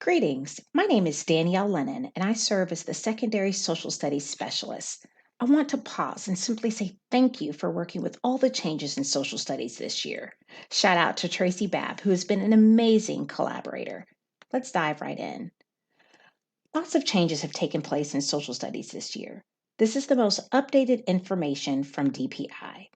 Greetings. My name is Danielle Lennon, and I serve as the Secondary Social Studies Specialist. I want to pause and simply say thank you for working with all the changes in social studies this year. Shout out to Tracy Babb, who has been an amazing collaborator. Let's dive right in. Lots of changes have taken place in social studies this year. This is the most updated information from DPI.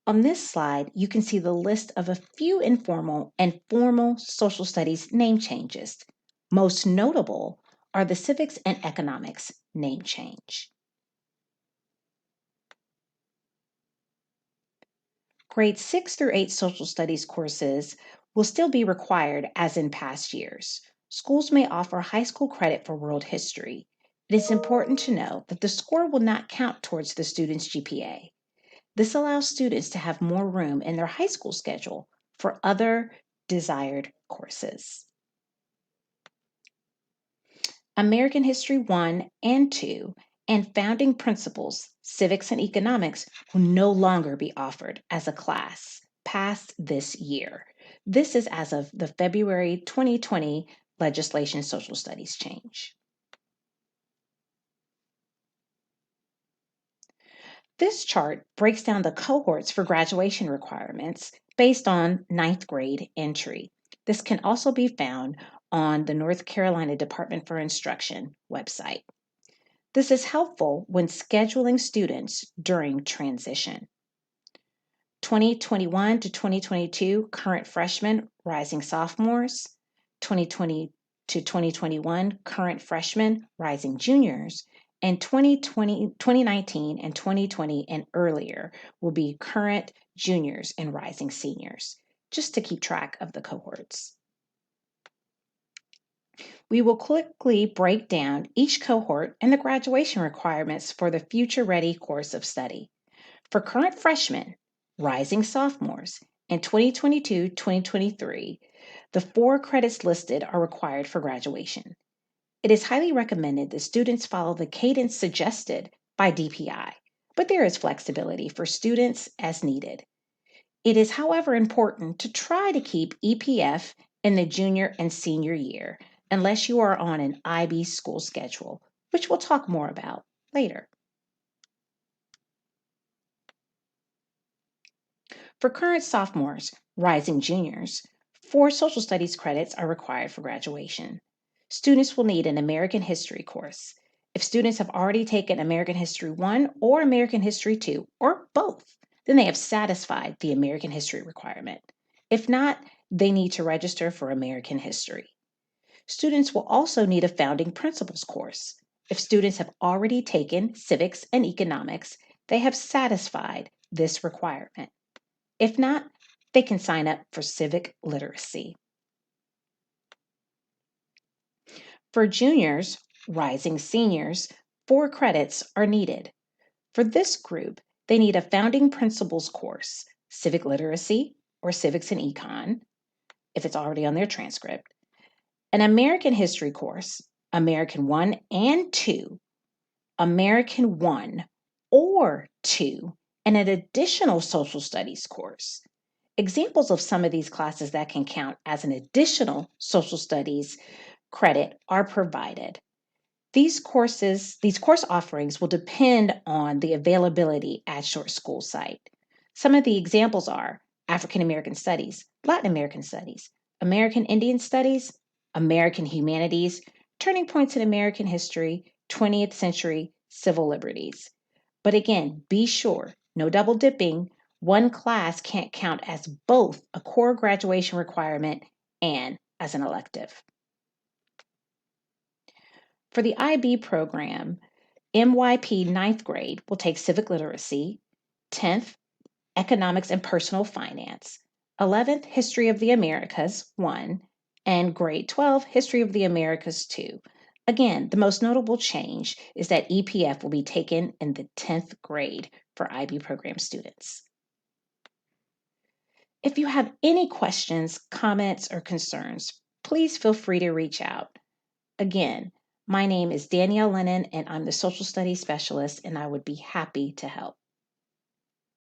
On this slide, you can see the list of a few informal and formal social studies name changes. Most notable are the civics and economics name change. Grades 6 through 8 social studies courses will still be required as in past years. Schools may offer high school credit for world history. It is important to know that the score will not count towards the student's GPA. This allows students to have more room in their high school schedule for other desired courses. American History 1 and 2 and Founding Principles, Civics and Economics will no longer be offered as a class past this year. This is as of the February 2020 legislation social studies change. This chart breaks down the cohorts for graduation requirements based on ninth grade entry. This can also be found on the North Carolina Department for Instruction website. This is helpful when scheduling students during transition. 2021 to 2022 current freshmen, rising sophomores. 2020 to 2021 current freshmen, rising juniors. And 2019 and 2020 and earlier will be current juniors and rising seniors, just to keep track of the cohorts. We will quickly break down each cohort and the graduation requirements for the Future Ready course of study. For current freshmen, rising sophomores, and 2022-2023, the 4 credits listed are required for graduation. It is highly recommended that students follow the cadence suggested by DPI, but there is flexibility for students as needed. It is, however, important to try to keep EPF in the junior and senior year, unless you are on an IB school schedule, which we'll talk more about later. For current sophomores, rising juniors, 4 social studies credits are required for graduation. Students will need an American History course. If students have already taken American History 1 or American History 2, or both, then they have satisfied the American History requirement. If not, they need to register for American History. Students will also need a Founding Principles course. If students have already taken Civics and Economics, they have satisfied this requirement. If not, they can sign up for Civic Literacy. For juniors, rising seniors, 4 credits are needed. For this group, they need a Founding Principles course, Civic Literacy or Civics and Econ, if it's already on their transcript, an American History course, American 1 and 2, American 1 or 2, and an additional social studies course. Examples of some of these classes that can count as an additional social studies credit are provided. These course offerings will depend on the availability at your school site. Some of the examples are African American Studies, Latin American Studies, American Indian Studies, American Humanities, Turning Points in American History, 20th Century Civil Liberties. But again, be sure, no double dipping. One class can't count as both a core graduation requirement and as an elective. For the IB program, MYP 9th grade will take Civic Literacy, 10th, Economics and Personal Finance, 11th, History of the Americas 1, and grade 12, History of the Americas 2. Again, the most notable change is that EPF will be taken in the 10th grade for IB program students. If you have any questions, comments, or concerns, please feel free to reach out. Again, my name is Danielle Lennon, and I'm the Social Studies Specialist, and I would be happy to help.